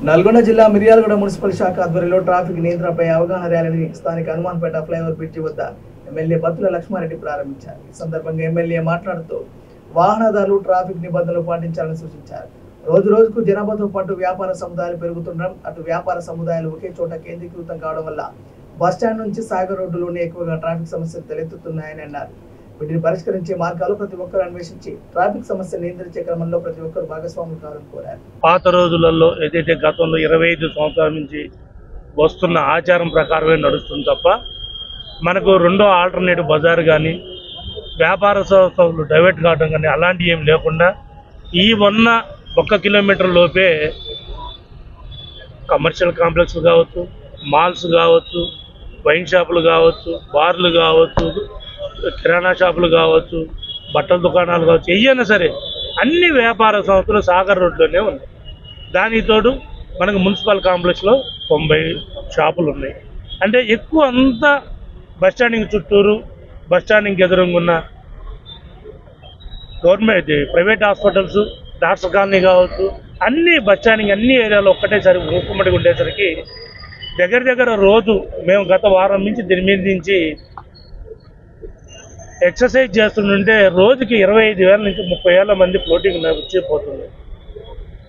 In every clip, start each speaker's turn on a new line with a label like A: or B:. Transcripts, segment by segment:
A: నల్గొండ జిల్లా మిర్యాలగూడ మున్సిపల్ శాఖ ఆధ్వర్యంలో ట్రాఫిక్ నియంత్రణపై అవగాహన ర్యాలీని స్థానిక హనుమాన్పేట ఫ్లైఓవర్ బ్రిడ్జి వద్ద ఎమ్మెల్యే బత్తుల లక్ష్మారెడ్డి ప్రారంభించారు. ఈ సందర్భంగా ఎమ్మెల్యే మాట్లాడుతూ వాహనదారులు ట్రాఫిక్ నిబంధనలు పాటించాలని సూచించారు. రోజు రోజుకు జనాభాతో పాటు వ్యాపార సముదాయాలు పెరుగుతుండడం, అటు వ్యాపార సముదాయాలు ఒకే చోట కేంద్రీకృతం కావడం వల్ల బస్టాండ్ నుంచి సాగర్ రోడ్డులోనే ఎక్కువగా ట్రాఫిక్ సమస్యలు తలెత్తుతున్నాయని అన్నారు. వీటిని పరిష్కరించే మార్గాలు ప్రతి ఒక్కరు అన్వేషించి ట్రాఫిక్ సమస్యలు నియంత్రించే క్రమంలో ప్రతి ఒక్కరు భాగస్వాములు కావాలని కోరారు.
B: పాత రోజులలో ఏదైతే గతంలో 25 సంవత్సరాల నుంచి వస్తున్న ఆచారం ప్రకారమే నడుస్తుంది తప్ప మనకు రెండో ఆల్టర్నేటివ్ బజార్ కానీ వ్యాపార సంస్థలు డైవర్ట్ కావడం కానీ అలాంటివి ఏం లేకుండా ఈ 1 కిలోమీటర్ లోపే కమర్షియల్ కాంప్లెక్స్ కావచ్చు, మాల్స్ కావచ్చు, వైన్ షాపులు కావచ్చు, బార్లు కావచ్చు, కిరాణా షాపులు కావచ్చు, బట్టల దుకాణాలు కావచ్చు, ఏవైనా సరే అన్ని వ్యాపార సంస్థలు సాగర్ రోడ్లోనే ఉన్నాయి. దానితోడు మనకు మున్సిపల్ కాంప్లెక్స్లో 90 షాపులు ఉన్నాయి. అంటే ఎక్కువ అంతా బస్టాండింగ్ చుట్టూరు, బస్టాండింగ్ ఎదురుగా ఉన్న government private hospitals, doctor colony కావచ్చు, అన్ని బస్టాండింగ్ అన్ని ఏరియాలో ఒక్కటేసారి మూకుమ్మడిగా ఉండేసరికి దగ్గర రోజు మేము గత వారం నుంచి దీని మీద నుంచి ఎక్సర్సైజ్ చేస్తుంటే రోజుకి 25,000 నుంచి 30,000 మంది ఫ్లోటింగ్ వచ్చిపోతుంది.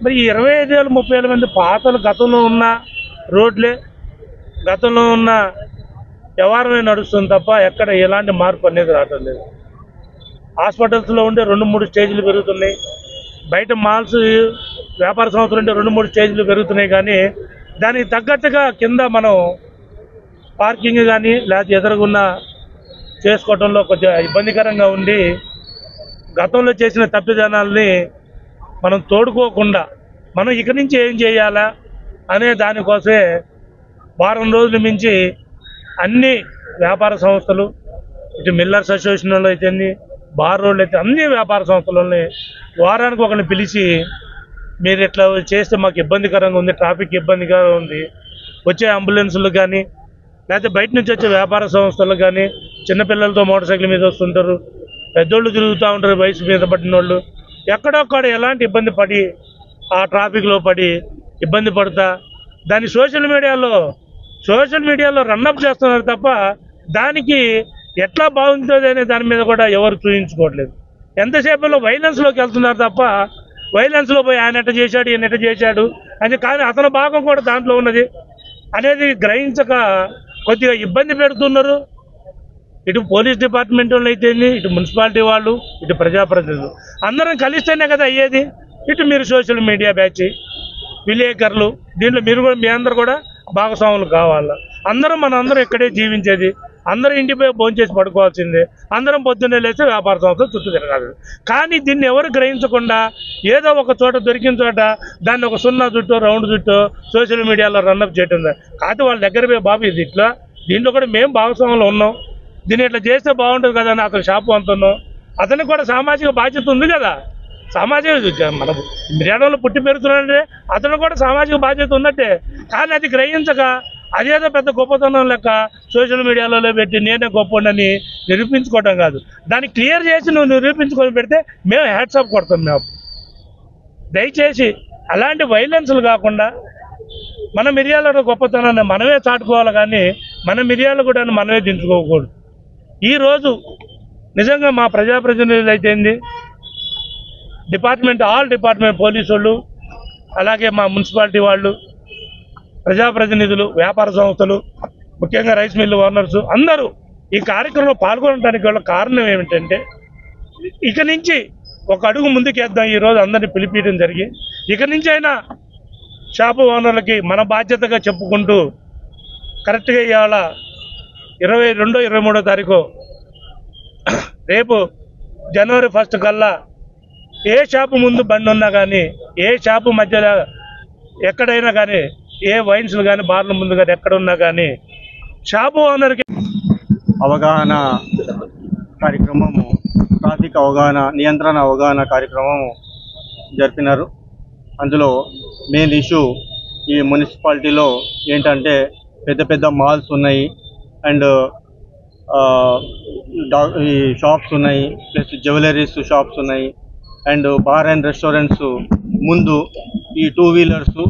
B: మరి ఈ 25,000 30,000 మంది పాతలు గతంలో ఉన్న రోడ్లే, గతంలో ఉన్న వ్యవహారమే నడుస్తుంది తప్ప ఎక్కడ ఎలాంటి మార్పు అనేది రావటం లేదు. హాస్పిటల్స్లో ఉండే 2-3 స్టేజ్లు పెరుగుతున్నాయి, బయట మాల్స్ వ్యాపార సంస్థలు ఉంటే 2-3 స్టేజ్లు పెరుగుతున్నాయి. కానీ దానికి తగ్గట్టుగా కింద మనం పార్కింగ్ కానీ లేకపోతే ఎదురుగున్న చేసుకోవడంలో కొంచెం ఇబ్బందికరంగా ఉండి గతంలో చేసిన తప్పిదానాలని మనం తోడుకోకుండా మనం ఇక నుంచి ఏం చేయాలా అనే దానికోసమే వారం రోజుల మించి అన్ని వ్యాపార సంస్థలు, ఇటు మిల్లర్స్ అసోసియేషన్లో అయితే బార్ రోడ్లు అయితే అన్ని వ్యాపార సంస్థలని వారానికి ఒకరిని పిలిచి మీరు ఇట్లా చేస్తే మాకు ఇబ్బందికరంగా ఉంది, ట్రాఫిక్ ఇబ్బందిగా ఉంది, వచ్చే అంబులెన్సులు కానీ లేకపోతే బయట నుంచి వచ్చే వ్యాపార సంస్థలు కానీ చిన్నపిల్లలతో మోటార్ సైకిల్ మీద వస్తుంటారు, పెద్దోళ్ళు తిరుగుతూ ఉంటారు, వయసు మీద పడిన వాళ్ళు ఎక్కడొక్కడ ఎలాంటి ఇబ్బంది పడి ఆ ట్రాఫిక్లో పడి ఇబ్బంది పడతా దాన్ని సోషల్ మీడియాలో రన్అప్ చేస్తున్నారు తప్ప దానికి ఎట్లా బాగుంటుంది అనే దాని మీద కూడా ఎవరు చూపించుకోవట్లేదు. ఎంతసేపులో వైలెన్స్లోకి వెళ్తున్నారు తప్ప వైలెన్స్లో పోయి ఆయన ఎట్ట చేశాడు, ఈయన ఎట్ట చేశాడు అని, కానీ అతని భాగం కూడా దాంట్లో ఉన్నది అనేది గ్రహించక కొద్దిగా ఇబ్బంది పెడుతున్నారు. ఇటు పోలీస్ డిపార్ట్మెంట్ వాళ్ళు అయితే, ఇటు మున్సిపాలిటీ వాళ్ళు, ఇటు ప్రజాప్రతినిధులు అందరం కలిస్తేనే కదా అయ్యేది. ఇటు మీరు సోషల్ మీడియా బ్యాచ్, విలేకరులు, దీంట్లో మీరు కూడా మీ అందరు కూడా భాగస్వాములు కావాలా. మనందరం ఇక్కడే జీవించేది, అందరూ ఇంటిపై భోంచేసి పడుకోవాల్సిందే, అందరం పొద్దున్నే లేచి వ్యాపార సంస్థలు చుట్టూ తిరగాలి. కానీ దీన్ని ఎవరు గ్రహించకుండా ఏదో ఒక చోట దొరికిన చోట దాన్ని ఒక 0 చుట్టూ రౌండ్ చుట్టూ సోషల్ మీడియాలో రన్అప్ చేయటం. కాదు వాళ్ళ దగ్గర పోయి బాబు ఇది ఇట్లా, దీంట్లో కూడా మేము భాగస్వాములు ఉన్నాం, దీన్ని ఇట్లా చేస్తే బాగుంటుంది కదా అని అతను షాపు అంటున్నాం. అతనికి కూడా సామాజిక బాధ్యత ఉంది కదా, మన మిర్యాలలో పుట్టి పెరుగుతున్నాడంటే అతను కూడా సామాజిక బాధ్యత ఉన్నట్టే. కానీ అది గ్రహించక అదేదో పెద్ద గొప్పతనం లెక్క సోషల్ మీడియాలో పెట్టి నేనే గొప్పని నిరూపించుకోవడం కాదు, దాన్ని క్లియర్ చేసి నువ్వు నిరూపించుకొని పెడితే మేము హ్యాట్సాప్ కొడతాం. మేము దయచేసి అలాంటి వైలెన్స్లు కాకుండా మన మిర్యాలలో గొప్పతనాన్ని మనమే చాటుకోవాలి, కానీ మన మిర్యాల కూడా మనమే దించుకోకూడదు. ఈరోజు నిజంగా మా ప్రజాప్రతినిధులు అయితే ఆల్ డిపార్ట్మెంట్ పోలీసు వాళ్ళు, అలాగే మా మున్సిపాలిటీ వాళ్ళు, ప్రజాప్రతినిధులు, వ్యాపార సంస్థలు, ముఖ్యంగా రైస్ మిల్లు ఓనర్స్ అందరూ ఈ కార్యక్రమంలో పాల్గొనడానికి గల కారణం ఏమిటంటే ఇక నుంచి ఒక అడుగు ముందుకేద్దాం. ఈరోజు అందరినీ పిలిపించడం జరిగి ఇక నుంచి అయినా షాపు ఓనర్లకి మన బాధ్యతగా చెప్పుకుంటూ కరెక్ట్గా ఇవాళ 22-23 తారీఖు రేపు జనవరి 1 కల్లా ఏ షాపు ముందు బండి ఉన్నా కానీ, ఏ షాపు మధ్యలో ఎక్కడైనా కానీ, ఏ వైన్స్లు కానీ బార్ల ముందు కానీ ఎక్కడ ఉన్నా కానీ షాపు ఓనర్కి
C: అవగాహన కార్యక్రమము, ట్రాఫిక్ నియంత్రణ అవగాహన కార్యక్రమము జరిపినారు. అందులో మెయిన్ ఇష్యూ ఈ మున్సిపాలిటీలో ఏంటంటే పెద్ద మాల్స్ ఉన్నాయి, అండ్ ఈ షాప్స్ ఉన్నాయి, ప్లస్ జ్యువెలరీస్ షాప్స్ ఉన్నాయి, అండ్ బార్ అండ్ రెస్టారెంట్స్ ముందు ఈ 2 వీలర్స్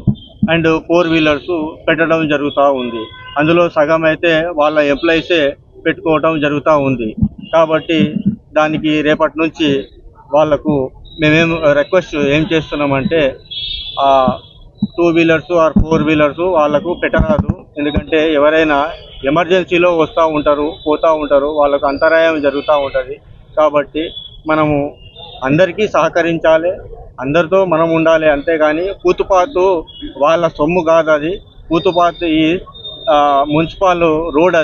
C: అండ్ 4 వీలర్స్ పెట్టడం జరుగుతూ ఉంది. అందులో సగం అయితే వాళ్ళ ఎంప్లాయీసే పెట్టుకోవడం జరుగుతూ ఉంది. కాబట్టి దానికి రేపటి నుంచి వాళ్ళకు మేమేం రిక్వెస్ట్ ఏం చేస్తున్నామంటే 2 వీలర్స్ ఆర్ 4 వీలర్స్ వాళ్ళకు పెట్టరాదు. ఎందుకంటే ఎవరైనా ఎమర్జెన్సీలో వస్తూ ఉంటారు, పోతూ ఉంటారు, వాళ్ళకు అంతరాయం జరుగుతూ ఉంటుంది. కాబట్టి మనము అందరికీ సహకరించాలి, అందరితో మనం ఉండాలి. అంతేగాని పూతుపాతు వాళ్ళ సొమ్ము కాదు, అది పూతుపాతు ఈ మున్సిపల్ రోడ్,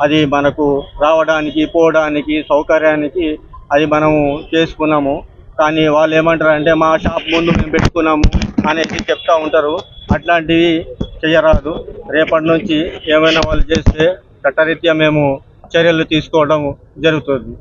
C: అది మనకు రావడానికి పోవడానికి సౌకర్యానికి అది మనము చేసుకున్నాము. కానీ వాళ్ళు ఏమంటారు అంటే మా షాప్ ముందు మేము పెట్టుకున్నాము అనేది చెప్తూ ఉంటారు. అట్లాంటివి చేయరాదు. రేపటి నుంచి ఏమైనా వాళ్ళు చేస్తే చట్టరీత్యా మేము చర్యలు తీసుకోవడం జరుగుతుంది.